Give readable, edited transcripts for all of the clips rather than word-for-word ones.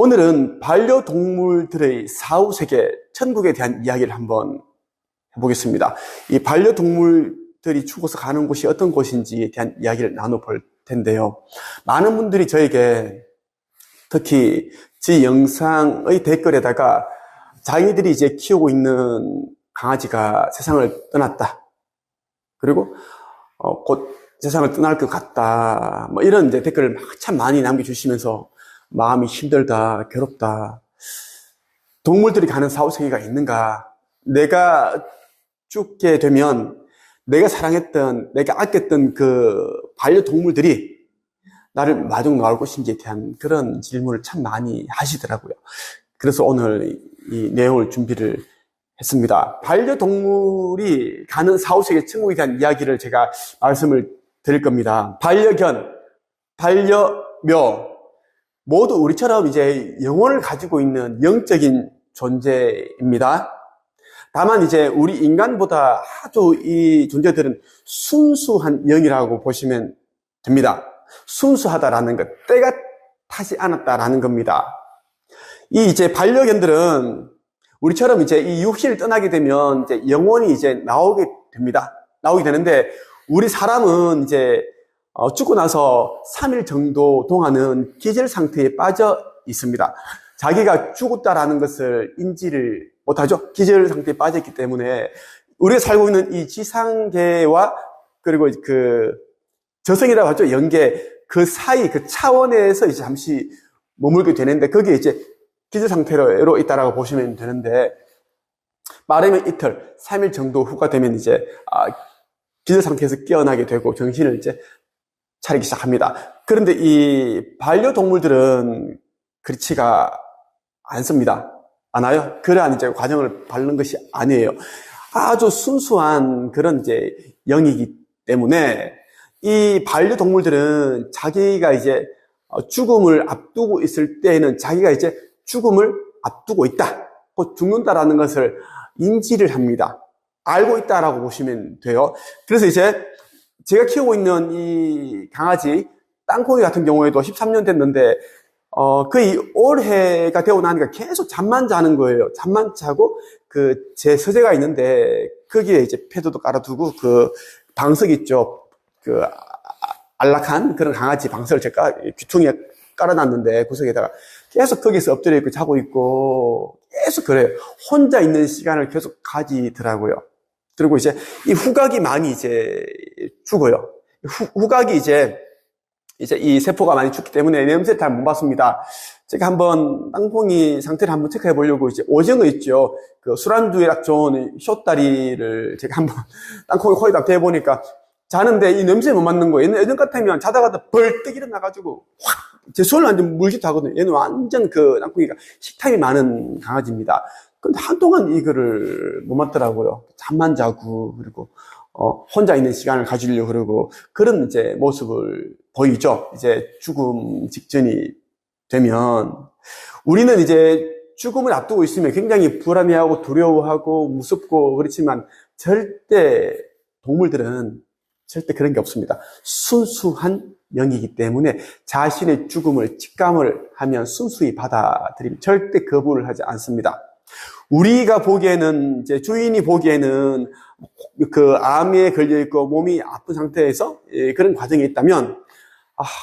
오늘은 반려동물들의 사후세계, 천국에 대한 이야기를 한번 해보겠습니다. 이 반려동물들이 죽어서 가는 곳이 어떤 곳인지에 대한 이야기를 나눠볼 텐데요. 많은 분들이 저에게 특히 제 영상의 댓글에다가 자기들이 이제 키우고 있는 강아지가 세상을 떠났다. 그리고 곧 세상을 떠날 것 같다. 뭐 이런 이제 댓글을 참 많이 남겨주시면서 마음이 힘들다, 괴롭다. 동물들이 가는 사후세계가 있는가? 내가 죽게 되면 내가 사랑했던, 내가 아꼈던 그 반려동물들이 나를 마중 나올 것인지에 대한 그런 질문을 참 많이 하시더라고요. 그래서 오늘 이 내용을 준비를 했습니다. 반려동물이 가는 사후세계 천국에 대한 이야기를 제가 말씀을 드릴 겁니다. 반려견, 반려묘, 모두 우리처럼 이제 영혼을 가지고 있는 영적인 존재입니다. 다만 이제 우리 인간보다 아주 이 존재들은 순수한 영이라고 보시면 됩니다. 순수하다라는 것, 때가 타지 않았다라는 겁니다. 이 이제 반려견들은 우리처럼 이제 이 육신을 떠나게 되면 이제 영혼이 이제 나오게 됩니다. 나오게 되는데 우리 사람은 이제 죽고 나서 3일 정도 동안은 기절 상태에 빠져 있습니다. 자기가 죽었다라는 것을 인지를 못하죠. 기절 상태에 빠져 있기 때문에 우리가 살고 있는 이 지상계와 그리고 그 저승이라고 하죠. 영계 그 사이 그 차원에서 이제 잠시 머물게 되는데 거기에 이제 기절 상태로 있다라고 보시면 되는데 빠르면 이틀, 3일 정도 후가 되면 이제 기절 상태에서 깨어나게 되고 정신을 이제 차리기 시작합니다. 그런데 이 반려동물들은 그렇지가 않습니다. 않아요? 그러한 이제 과정을 밟는 것이 아니에요. 아주 순수한 그런 이제 영이기 때문에 이 반려동물들은 자기가 이제 죽음을 앞두고 있을 때에는 자기가 이제 죽음을 앞두고 있다. 곧 죽는다라는 것을 인지를 합니다. 알고 있다라고 보시면 돼요. 그래서 이제 제가 키우고 있는 이 강아지, 땅콩이 같은 경우에도 13년 됐는데, 거의 올해가 되고 나니까 계속 잠만 자는 거예요. 잠만 자고, 제 서재가 있는데, 거기에 이제 패드도 깔아두고, 방석 있죠. 안락한 그런 강아지 방석을 제가 귀퉁이에 깔아놨는데, 구석에다가 계속 거기서 엎드려 있고 자고 있고, 계속 그래요. 혼자 있는 시간을 계속 가지더라고요. 그리고 이제 이 후각이 많이 이제 죽어요. 후각이 이제 이 세포가 많이 죽기 때문에 냄새를 잘 못 맡습니다. 제가 한번 땅콩이 상태를 한번 체크해 보려고 이제 오징어 있죠. 술안주에 딱 좋은 숏다리를 제가 한번 땅콩이 코에다 대보니까 자는데 이 냄새 못 맡는 거예요. 예전 같으면 자다가도 벌떡 일어나가지고 확 제 손을 완전 물기도 하거든요. 얘는 완전 땅콩이가 식탐이 많은 강아지입니다. 근데 한동안 이거를 못 맡더라고요. 잠만 자고, 그리고, 혼자 있는 시간을 가지려고 그러고, 그런 이제 모습을 보이죠. 이제 죽음 직전이 되면. 우리는 이제 죽음을 앞두고 있으면 굉장히 불안해하고 두려워하고 무섭고 그렇지만 동물들은 절대 그런 게 없습니다. 순수한 영이기 때문에 자신의 죽음을 직감을 하면 순수히 받아들이면 절대 거부를 하지 않습니다. 우리가 보기에는, 이제 주인이 보기에는 암에 걸려있고 몸이 아픈 상태에서 그런 과정이 있다면,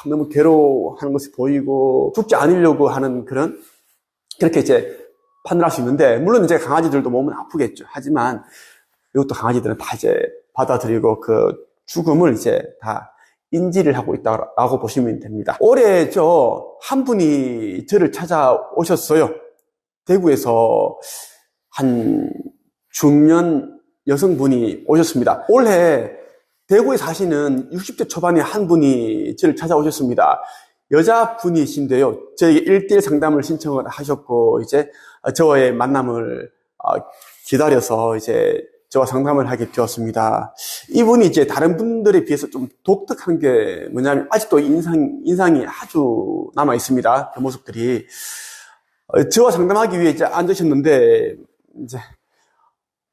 너무 괴로워하는 것이 보이고, 죽지 않으려고 하는 그렇게 이제 판단할 수 있는데, 물론 이제 강아지들도 몸은 아프겠죠. 하지만, 이것도 강아지들은 다 이제 받아들이고, 죽음을 이제 다 인지를 하고 있다고 보시면 됩니다. 올해 한 분이 저를 찾아오셨어요. 대구에서 한 중년 여성분이 오셨습니다. 올해 대구에 사시는 60대 초반의 한 분이 저를 찾아오셨습니다. 여자분이신데요. 저에게 1대1 상담을 신청을 하셨고, 이제 저와의 만남을 기다려서 이제 저와 상담을 하게 되었습니다. 이분이 이제 다른 분들에 비해서 좀 독특한 게 뭐냐면, 아직도 인상이 아주 남아 있습니다. 그 모습들이. 저와 상담하기 위해 이제 앉으셨는데, 이제,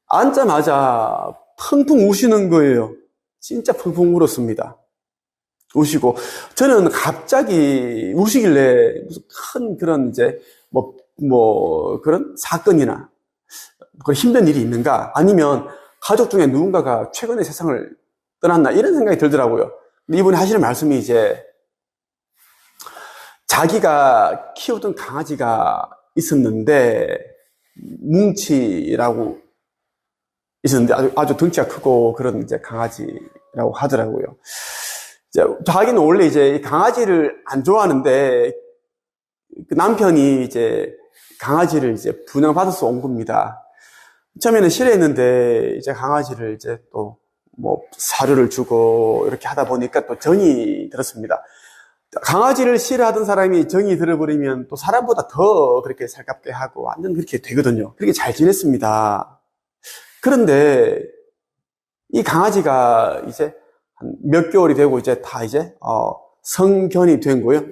앉자마자 펑펑 우시는 거예요. 진짜 펑펑 울었습니다. 우시고, 저는 갑자기 우시길래 무슨 큰 그런 이제 그런 사건이나 그런 힘든 일이 있는가? 아니면 가족 중에 누군가가 최근에 세상을 떠났나? 이런 생각이 들더라고요. 근데 이분이 하시는 말씀이 이제 자기가 키우던 강아지가 있었는데, 뭉치라고 있었는데 아주 덩치가 크고 그런 이제 강아지라고 하더라고요. 자기는 원래 이제 강아지를 안 좋아하는데 그 남편이 이제 강아지를 이제 분양받아서 온 겁니다. 처음에는 싫어했는데 이제 강아지를 이제 또 사료를 주고 이렇게 하다 보니까 또 정이 들었습니다. 강아지를 싫어하던 사람이 정이 들어버리면 또 사람보다 더 그렇게 살갑게 하고 완전 그렇게 되거든요. 그렇게 잘 지냈습니다. 그런데 이 강아지가 이제 한 몇 개월이 되고 이제 다 이제 성견이 된 거예요.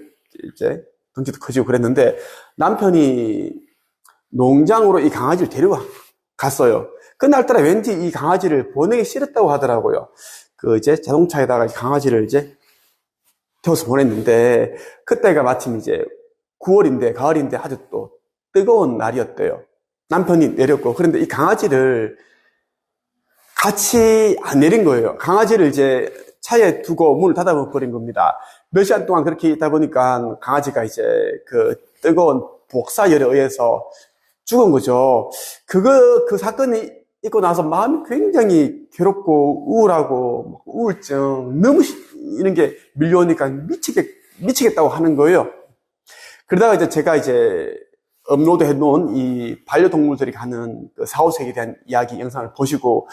이제 덩치도 커지고 그랬는데 남편이 농장으로 이 강아지를 데려갔어요. 그날따라 왠지 이 강아지를 보내기 싫었다고 하더라고요. 그 이제 자동차에다가 강아지를 이제 태워서 보냈는데 그때가 마침 이제 9월인데 가을인데 아주 또 뜨거운 날이었대요. 남편이 내렸고 그런데 이 강아지를 같이 안 내린 거예요. 강아지를 이제 차에 두고 문을 닫아버린 겁니다. 몇 시간 동안 그렇게 있다 보니까 강아지가 이제 그 뜨거운 복사열에 의해서 죽은 거죠. 그 사건이 있고 나서 마음이 굉장히 괴롭고 우울하고 우울증 너무 이런 게 밀려오니까 미치겠다고 하는 거예요. 그러다가 이제 제가 이제 업로드 해놓은 이 반려동물들이 가는 그 사후세계에 대한 이야기 영상을 보시고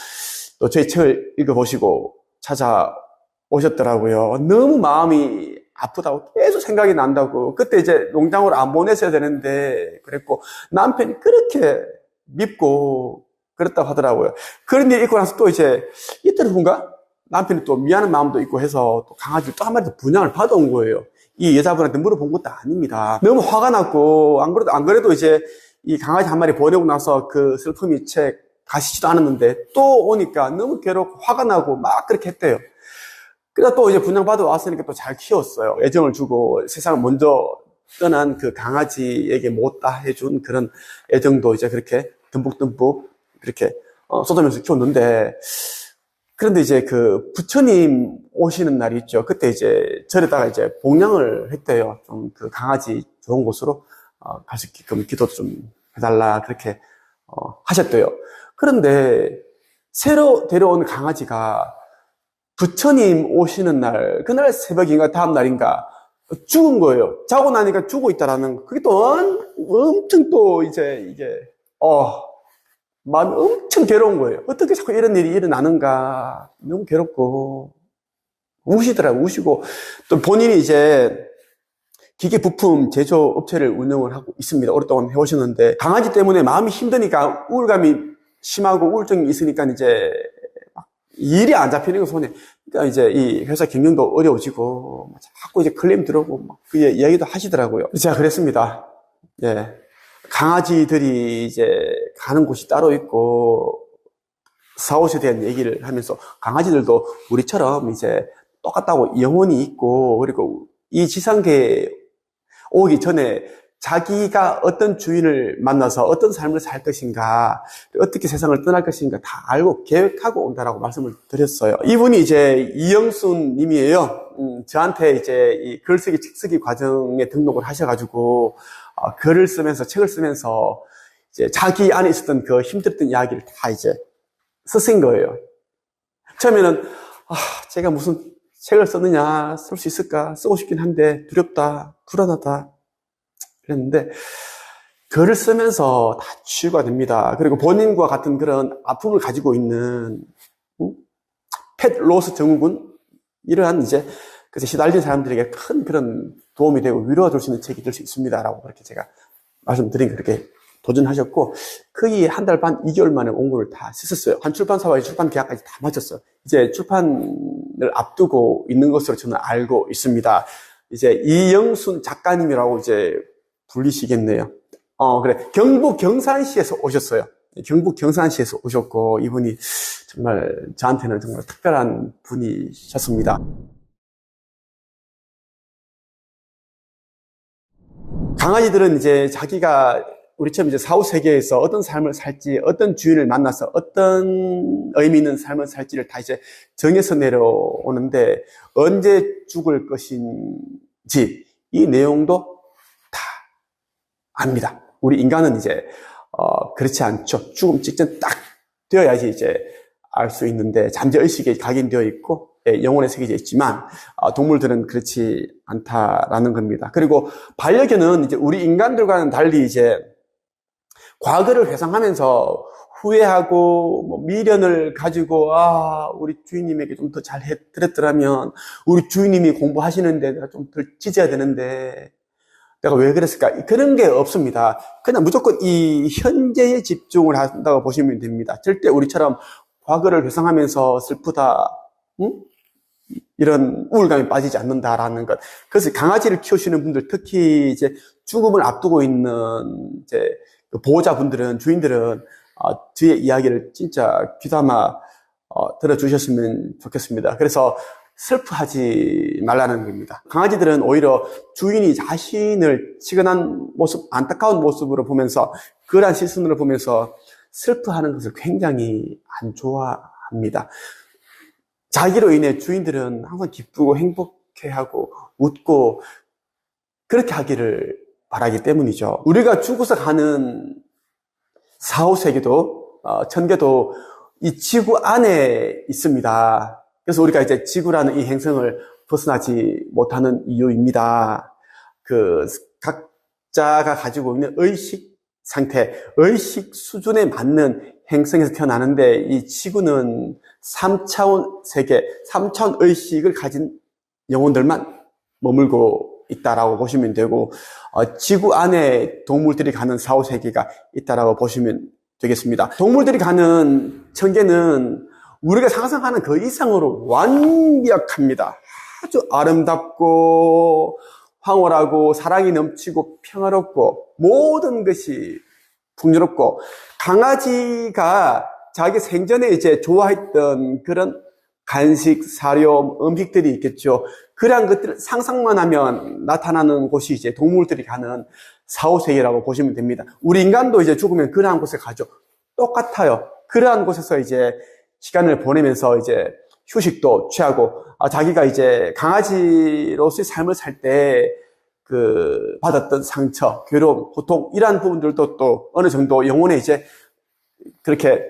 또 저희 책을 읽어보시고 찾아오셨더라고요. 너무 마음이 아프다고 계속 생각이 난다고. 그때 이제 농장으로 안 보냈어야 되는데 그랬고 남편이 그렇게 밉고 그랬다고 하더라고요. 그런 일 있고 나서 또 이제 이틀 후인가 남편이 또 미안한 마음도 있고 해서 또 강아지를 또 한 마리 더 분양을 받아온 거예요. 이 여자분한테 물어본 것도 아닙니다. 너무 화가 났고 안 그래도 이제 이 강아지 한 마리 보내고 나서 그 슬픔이 채 가시지도 않았는데 또 오니까 너무 괴롭고 화가 나고 막 그렇게 했대요. 그래서 또 이제 분양받아 왔으니까 또 잘 키웠어요. 애정을 주고 세상을 먼저 떠난 그 강아지에게 못다 해준 그런 애정도 이제 그렇게 듬뿍듬뿍 그렇게 쏟아면서 키웠는데 그런데 이제 그 부처님 오시는 날이 있죠. 그때 이제 절에다가 이제 봉양을 했대요. 좀 그 강아지 좋은 곳으로 갈 수 있게끔 기도도 좀 해달라 그렇게 하셨대요. 그런데 새로 데려온 강아지가 부처님 오시는 날, 그날 새벽인가 다음 날인가 죽은 거예요. 자고 나니까 죽어 있다라는 그게 또 엄청 또 이제 이게 마음이 엄청 괴로운 거예요. 어떻게 자꾸 이런 일이 일어나는가. 너무 괴롭고 우시더라고요. 우시고 또 본인이 이제 기계 부품 제조업체를 운영을 하고 있습니다. 오랫동안 해오셨는데 강아지 때문에 마음이 힘드니까 우울감이 심하고 우울증이 있으니까 이제 일이 안 잡히는 거 손에. 그러니까 이제 이 회사 경영도 어려워지고 자꾸 이제 클레임 들어오고 막 그 이야기도 하시더라고요. 제가 그랬습니다. 예. 강아지들이 이제 가는 곳이 따로 있고 사옷에 대한 얘기를 하면서 강아지들도 우리처럼 이제 똑같다고 영혼이 있고 그리고 이 지상계에 오기 전에 자기가 어떤 주인을 만나서 어떤 삶을 살 것인가, 어떻게 세상을 떠날 것인가 다 알고 계획하고 온다라고 말씀을 드렸어요. 이분이 이제 이영순 님이에요. 저한테 이제 이 글쓰기, 책쓰기 과정에 등록을 하셔가지고, 글을 쓰면서, 책을 쓰면서, 이제 자기 안에 있었던 그 힘들었던 이야기를 다 이제 쓰신 거예요. 처음에는, 제가 무슨 책을 썼느냐, 쓸 수 있을까, 쓰고 싶긴 한데, 두렵다, 불안하다. 그랬는데 글을 쓰면서 다 치유가 됩니다. 그리고 본인과 같은 그런 아픔을 가지고 있는 펫 로스 증후군 이러한 이제 그래서 시달린 사람들에게 큰 그런 도움이 되고 위로가 될 수 있는 책이 될 수 있습니다라고 그렇게 제가 말씀드린 그렇게 도전하셨고 거의 한 달 반, 2개월 만에 원고를 다 쓰셨어요. 한 출판사와의 출판 계약까지 다 마쳤어요. 이제 출판을 앞두고 있는 것으로 저는 알고 있습니다. 이제 이영순 작가님이라고 이제 불리시겠네요. 그래. 경북 경산시에서 오셨어요. 경북 경산시에서 오셨고, 이분이 정말 저한테는 정말 특별한 분이셨습니다. 강아지들은 이제 자기가 우리처럼 이제 사후 세계에서 어떤 삶을 살지, 어떤 주인을 만나서 어떤 의미 있는 삶을 살지를 다 이제 정해서 내려오는데 언제 죽을 것인지 이 내용도 다 압니다. 우리 인간은 이제 그렇지 않죠. 죽음 직전 딱 되어야지 이제 알 수 있는데 잠재의식에 각인되어 있고 영혼에 새겨져 있지만 동물들은 그렇지 않다라는 겁니다. 그리고 반려견은 이제 우리 인간들과는 달리 이제 과거를 회상하면서 후회하고 뭐 미련을 가지고 우리 주인님에게 좀 더 잘 해드렸더라면 우리 주인님이 공부하시는데 내가 좀 덜 찢어야 되는데 내가 왜 그랬을까? 그런 게 없습니다. 그냥 무조건 이 현재에 집중을 한다고 보시면 됩니다. 절대 우리처럼 과거를 회상하면서 슬프다, 이런 우울감에 빠지지 않는다라는 것. 그래서 강아지를 키우시는 분들, 특히 이제 죽음을 앞두고 있는 이제 보호자분들은, 주인들은 저의 이야기를 진짜 귀담아 들어주셨으면 좋겠습니다. 그래서 슬퍼하지 말라는 겁니다. 강아지들은 오히려 주인이 자신을 치근한 모습, 안타까운 모습으로 보면서, 그러한 시선으로 보면서 슬퍼하는 것을 굉장히 안 좋아합니다. 자기로 인해 주인들은 항상 기쁘고 행복해하고 웃고 그렇게 하기를 바라기 때문이죠. 우리가 죽어서 가는 사후세계도, 천계도 이 지구 안에 있습니다. 그래서 우리가 이제 지구라는 이 행성을 벗어나지 못하는 이유입니다. 각자가 가지고 있는 의식 상태, 의식 수준에 맞는 행성에서 태어나는데 이 지구는 3차원 세계, 3차원 의식을 가진 영혼들만 머물고 있다라고 보시면 되고 지구 안에 동물들이 가는 사후세계가 있다라고 보시면 되겠습니다. 동물들이 가는 천계는 우리가 상상하는 그 이상으로 완벽합니다. 아주 아름답고 황홀하고 사랑이 넘치고 평화롭고 모든 것이 풍요롭고 강아지가 자기 생전에 이제 좋아했던 그런 간식, 사료, 음식들이 있겠죠. 그러한 것들을 상상만 하면 나타나는 곳이 이제 동물들이 가는 사후세계라고 보시면 됩니다. 우리 인간도 이제 죽으면 그러한 곳에 가죠. 똑같아요. 그러한 곳에서 이제 시간을 보내면서 이제 휴식도 취하고, 자기가 이제 강아지로서의 삶을 살 때 받았던 상처, 괴로움, 고통, 이러한 부분들도 또 어느 정도 영혼에 이제 그렇게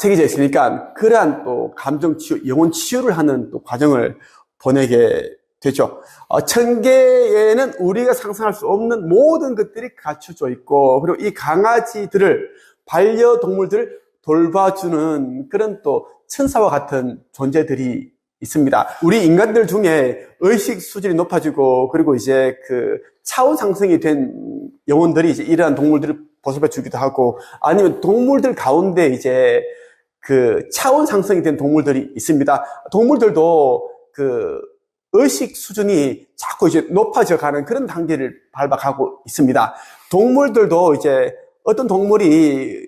새겨져 있으니까 그러한 또 감정 치유, 영혼 치유를 하는 또 과정을 보내게 되죠. 천계에는 우리가 상상할 수 없는 모든 것들이 갖춰져 있고, 그리고 이 강아지들을, 반려동물들을 돌봐주는 그런 또 천사와 같은 존재들이 있습니다. 우리 인간들 중에 의식 수준이 높아지고, 그리고 이제 차원 상승이 된 영혼들이 이제 이러한 동물들을 보살펴 주기도 하고, 아니면 동물들 가운데 이제 차원 상승이 된 동물들이 있습니다. 동물들도 의식 수준이 자꾸 이제 높아져 가는 그런 단계를 밟아가고 있습니다. 동물들도 이제 어떤 동물이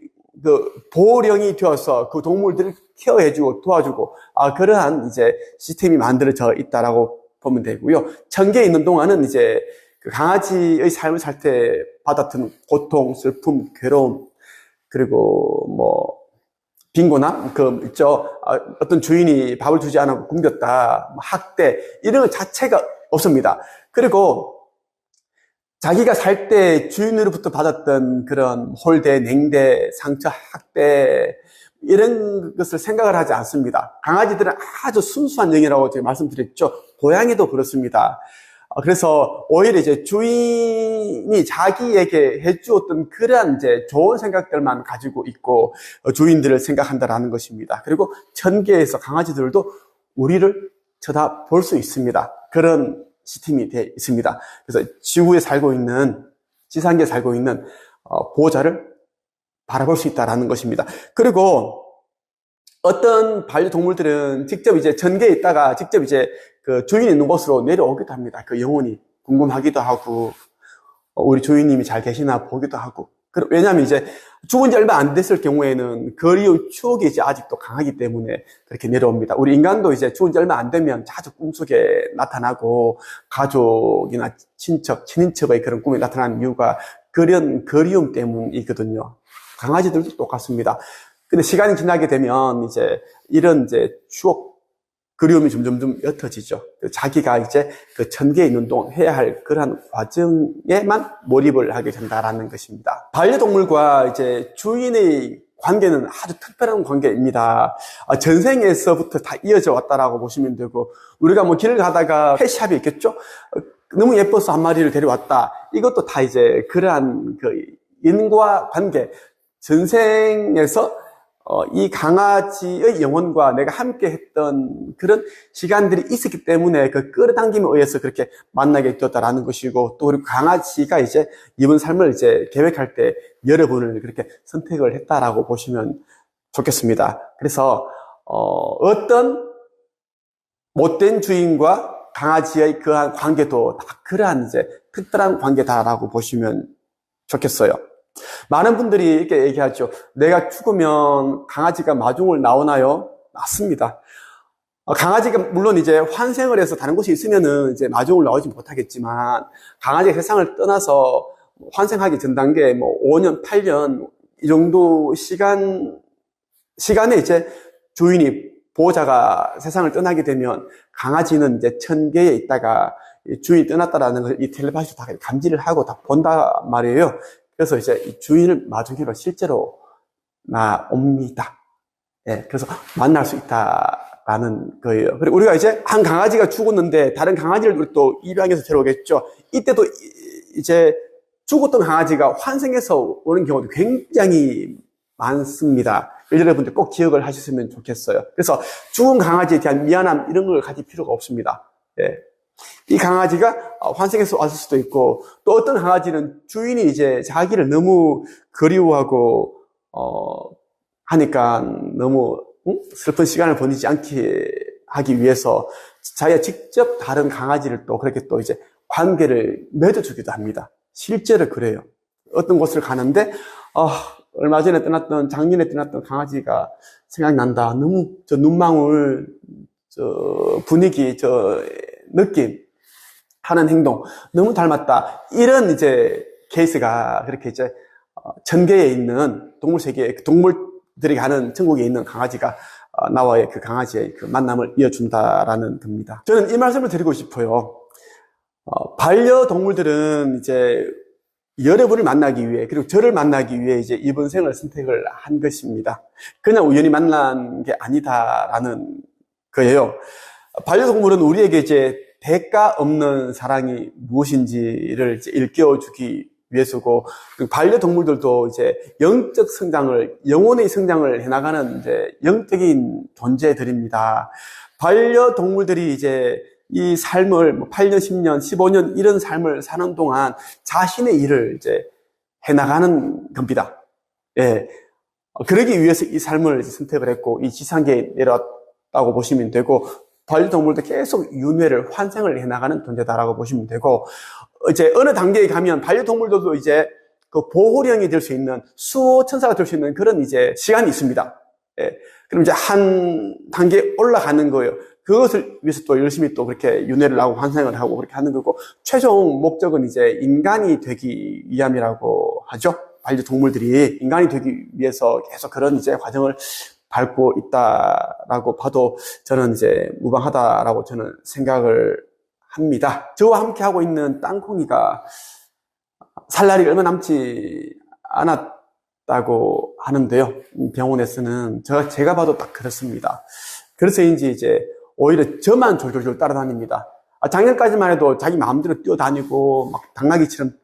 보호령이 되어서 그 동물들을 케어해주고 도와주고, 그러한 이제 시스템이 만들어져 있다라고 보면 되고요. 천계에 있는 동안은 이제 강아지의 삶을 살 때 받았던 고통, 슬픔, 괴로움, 그리고 빈곤함, 있죠. 어떤 주인이 밥을 주지 않고 굶겼다, 학대, 이런 것 자체가 없습니다. 그리고 자기가 살 때 주인으로부터 받았던 그런 홀대, 냉대, 상처, 학대, 이런 것을 생각을 하지 않습니다. 강아지들은 아주 순수한 영이라고 제가 말씀드렸죠. 고양이도 그렇습니다. 그래서 오히려 이제 주인이 자기에게 해주었던 그러한 이제 좋은 생각들만 가지고 있고 주인들을 생각한다라는 것입니다. 그리고 천계에서 강아지들도 우리를 쳐다볼 수 있습니다. 그런 시스템이 되어 있습니다. 그래서 지구에 살고 있는, 지상계에 살고 있는 보호자를 바라볼 수 있다라는 것입니다. 그리고 어떤 반려동물들은 직접 이제 천계에 있다가 직접 이제 주인이 있는 곳으로 내려오기도 합니다. 영혼이 궁금하기도 하고, 우리 주인님이 잘 계시나 보기도 하고, 왜냐하면 이제 죽은 지 얼마 안 됐을 경우에는 그리운 추억이 이제 아직도 강하기 때문에 그렇게 내려옵니다. 우리 인간도 이제 죽은 지 얼마 안 되면 자주 꿈속에 나타나고 가족이나 친척, 친인척의 그런 꿈이 나타나는 이유가 그런 그리움 때문이거든요. 강아지들도 똑같습니다. 근데 시간이 지나게 되면 이제 이런 이제 추억, 그리움이 점점점 옅어지죠. 자기가 이제 그 천계에 있는 동안 해야 할 그러한 과정에만 몰입을 하게 된다라는 것입니다. 반려동물과 이제 주인의 관계는 아주 특별한 관계입니다. 전생에서부터 다 이어져 왔다라고 보시면 되고, 우리가 뭐 길을 가다가 펫샵이 있겠죠? 너무 예뻐서 한 마리를 데려왔다. 이것도 다 이제 그러한 그 인과 관계, 전생에서 이 강아지의 영혼과 내가 함께 했던 그런 시간들이 있었기 때문에 그 끌어당김에 의해서 그렇게 만나게 되었다라는 것이고, 또 우리 강아지가 이제 이번 삶을 이제 계획할 때 여러분을 그렇게 선택을 했다라고 보시면 좋겠습니다. 그래서 어떤 못된 주인과 강아지의 그러한 관계도 다 그러한 이제 특별한 관계다라고 보시면 좋겠어요. 많은 분들이 이렇게 얘기하죠. 내가 죽으면 강아지가 마중을 나오나요? 맞습니다. 강아지가 물론 이제 환생을 해서 다른 곳에 있으면은 이제 마중을 나오지 못하겠지만, 강아지가 세상을 떠나서 환생하기 전 단계 뭐 5년, 8년 이 정도 시간에 이제 주인이, 보호자가 세상을 떠나게 되면 강아지는 이제 천계에 있다가 주인이 떠났다라는 걸 이 텔레파시로 다 감지를 하고 다 본단 말이에요. 그래서 이제 이 주인을 마중으로 실제로 나옵니다. 예, 그래서 만날 수 있다라는 거예요. 그리고 우리가 이제 한 강아지가 죽었는데 다른 강아지를 우리 또 입양해서 데려오겠죠. 이때도 이제 죽었던 강아지가 환생해서 오는 경우도 굉장히 많습니다. 여러분들 꼭 기억을 하셨으면 좋겠어요. 그래서 죽은 강아지에 대한 미안함 이런 걸 가질 필요가 없습니다. 예. 이 강아지가 환생해서 왔을 수도 있고, 또 어떤 강아지는 주인이 이제 자기를 너무 그리워하고 하니까 너무 슬픈 시간을 보내지 않게 하기 위해서 자기가 직접 다른 강아지를 또 그렇게 또 이제 관계를 맺어주기도 합니다. 실제로 그래요. 어떤 곳을 가는데 얼마 전에 작년에 떠났던 강아지가 생각난다. 너무 저 눈망울, 저 분위기, 저 느낌, 하는 행동, 너무 닮았다. 이런 이제 케이스가 그렇게 이제 천계에 있는 동물 세계에 동물들이 가는 천국에 있는 강아지가 나와의 그 강아지의 그 만남을 이어준다라는 겁니다. 저는 이 말씀을 드리고 싶어요. 반려동물들은 이제 여러분을 만나기 위해, 그리고 저를 만나기 위해 이제 이번 생을 선택을 한 것입니다. 그냥 우연히 만난 게 아니다라는 거예요. 반려동물은 우리에게 이제 대가 없는 사랑이 무엇인지를 이제 일깨워주기 위해서고, 반려동물들도 이제 영적 성장을, 영혼의 성장을 해나가는 이제 영적인 존재들입니다. 반려동물들이 이제 이 삶을 8년, 10년, 15년 이런 삶을 사는 동안 자신의 일을 이제 해나가는 겁니다. 예. 그러기 위해서 이 삶을 선택을 했고, 이 지상계에 내려왔다고 보시면 되고, 반려동물도 계속 윤회를, 환생을 해나가는 존재다라고 보시면 되고, 이제 어느 단계에 가면 반려동물들도 이제 그 보호령이 될 수 있는, 수호천사가 될 수 있는 그런 이제 시간이 있습니다. 예. 그럼 이제 한 단계 올라가는 거예요. 그것을 위해서 또 열심히 또 그렇게 윤회를 하고 환생을 하고 그렇게 하는 거고, 최종 목적은 이제 인간이 되기 위함이라고 하죠. 반려동물들이 인간이 되기 위해서 계속 그런 이제 과정을 밟고 있다라고 봐도 저는 이제 무방하다라고 저는 생각을 합니다. 저와 함께 하고 있는 땅콩이가 살 날이 얼마 남지 않았다고 하는데요. 병원에서는 제가 봐도 딱 그렇습니다. 그래서인지 이제 오히려 저만 졸졸졸 따라다닙니다. 작년까지만 해도 자기 마음대로 뛰어다니고 막 당나귀처럼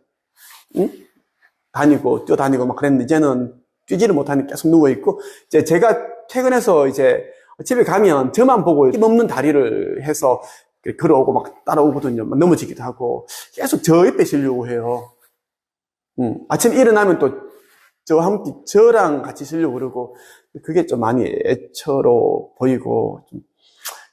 다니고 뛰어다니고 막 그랬는데, 이제는 뛰지를 못하니 계속 누워있고, 이제 제가 퇴근해서 이제 집에 가면 저만 보고 힘없는 다리를 해서 걸어오고 막 따라오거든요. 막 넘어지기도 하고 계속 저 옆에 쉬려고 해요. 아침에 일어나면 또 저와 함께 저랑 같이 쉬려고 그러고, 그게 좀 많이 애처로 보이고 좀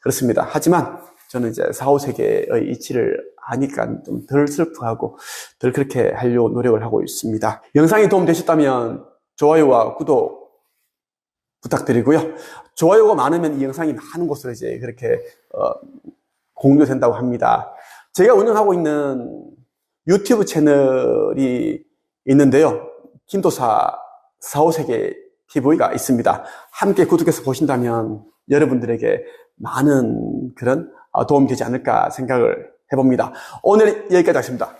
그렇습니다. 하지만 저는 이제 4, 5세계의 이치를 아니까 좀 덜 슬퍼하고 덜 그렇게 하려고 노력을 하고 있습니다. 영상이 도움되셨다면 좋아요와 구독 부탁드리고요. 좋아요가 많으면 이 영상이 많은 곳으로 이제 그렇게 공유된다고 합니다. 제가 운영하고 있는 유튜브 채널이 있는데요. 김도사 4, 5세계 TV가 있습니다. 함께 구독해서 보신다면 여러분들에게 많은 그런 도움이 되지 않을까 생각을 해봅니다. 오늘 여기까지 하겠습니다.